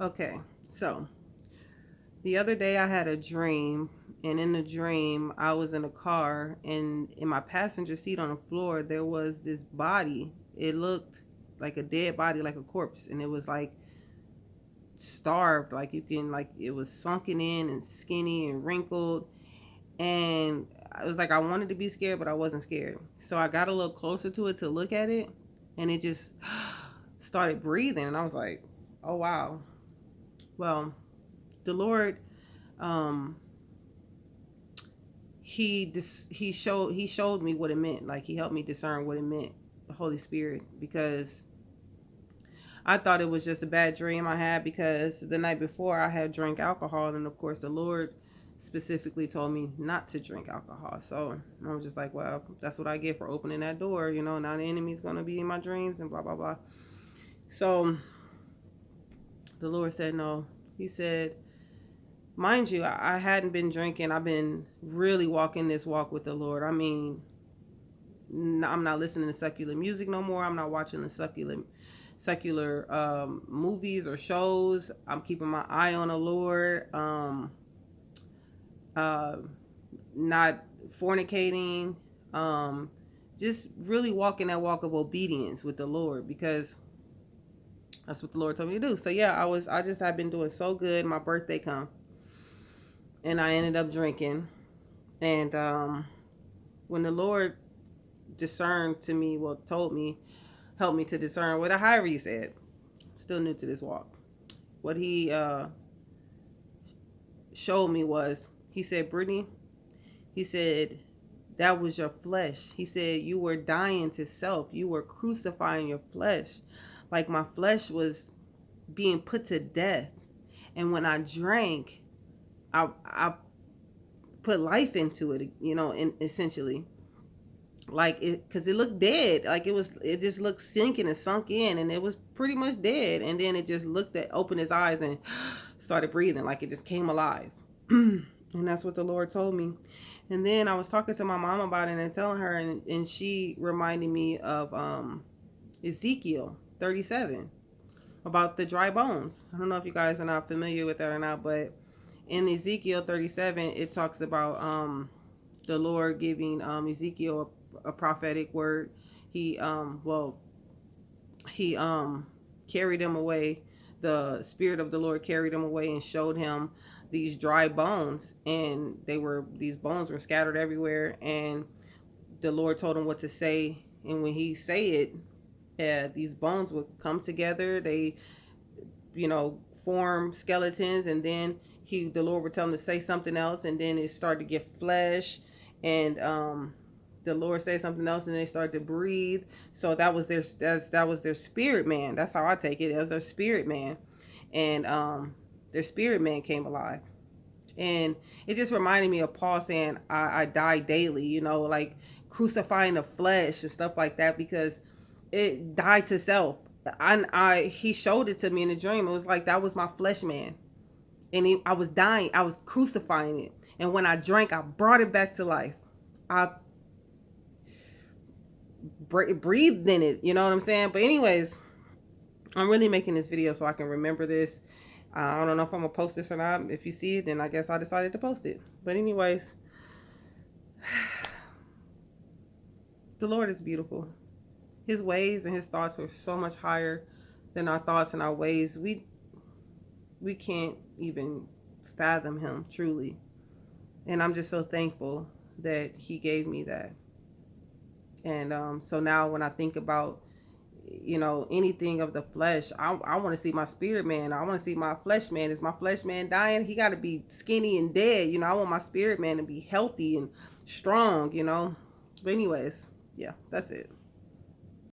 Okay, so the other day I had a dream, and in the dream I was in a car, and in my passenger seat on the floor there was this body. It looked like a dead body, like a corpse, and it was like starved, like you can, like it was sunken in and skinny and wrinkled. And I was like, I wanted to be scared, but I wasn't scared. So I got a little closer to it to look at it, and it just started breathing, and I was like, oh wow. Well, the Lord, um he showed me what it meant. Like, he helped me discern what it meant, the Holy Spirit, because I thought it was just a bad dream I had, because the night before I had drank alcohol, and of course the Lord specifically told me not to drink alcohol. So I was just like, well, that's what I get for opening that door, now the enemy's going to be in my dreams and blah blah blah. So the Lord said no. He said, mind you, I hadn't been drinking. I've been really walking this walk with the Lord. I mean, I'm not listening to secular music no more. I'm not watching the secular movies or shows. I'm keeping my eye on the Lord. Uh, Not fornicating. Um, just really walking that walk of obedience with the Lord, because that's what the Lord told me to do. So yeah, I just have been doing so good. My birthday come, and I ended up drinking. And when the Lord discerned to me, well, told me, helped me to discern, what however he said, still new to this walk. What he showed me was, he said, Brittany, he said, that was your flesh. He said, you were dying to self. You were crucifying your flesh. Like, my flesh was being put to death. And when I drank, I put life into it, and essentially, like, it, because it looked dead. Like, it just looked sinking and sunk in, and it was pretty much dead. And then it just opened his eyes and started breathing, like it just came alive. And that's what the Lord told me. And then I was talking to my mom about it and telling her, and she reminded me of Ezekiel 37, about the dry bones. I don't know if you guys are not familiar with that or not, but in Ezekiel 37, it talks about the Lord giving Ezekiel a prophetic word. He he carried him away. The Spirit of the Lord carried him away and showed him these dry bones, and these bones were scattered everywhere. And the Lord told him what to say, and when he say it, these bones would come together. They, form skeletons, and then the Lord would tell him to say something else, and then it started to get flesh, and the Lord said something else, and they started to breathe. So that was their spirit man. That's how I take it. It was their spirit man, and their spirit man came alive. And it just reminded me of Paul saying, I die daily, like crucifying the flesh and stuff like that, because it died to self. He showed it to me in a dream. It was like that was my flesh man, and I was dying. I was crucifying it, and when I drank, I brought it back to life. I breathed in it. You know what I'm saying? But anyways, I'm really making this video so I can remember this. I don't know if I'm gonna post this or not. If you see it, then I guess I decided to post it. But anyways, the Lord is beautiful. His ways and his thoughts are so much higher than our thoughts and our ways. We can't even fathom him truly. And I'm just so thankful that he gave me that. And so now when I think about, anything of the flesh, I want to see my spirit man. I want to see my flesh man. Is my flesh man dying? He got to be skinny and dead. I want my spirit man to be healthy and strong. But anyways, yeah, that's it.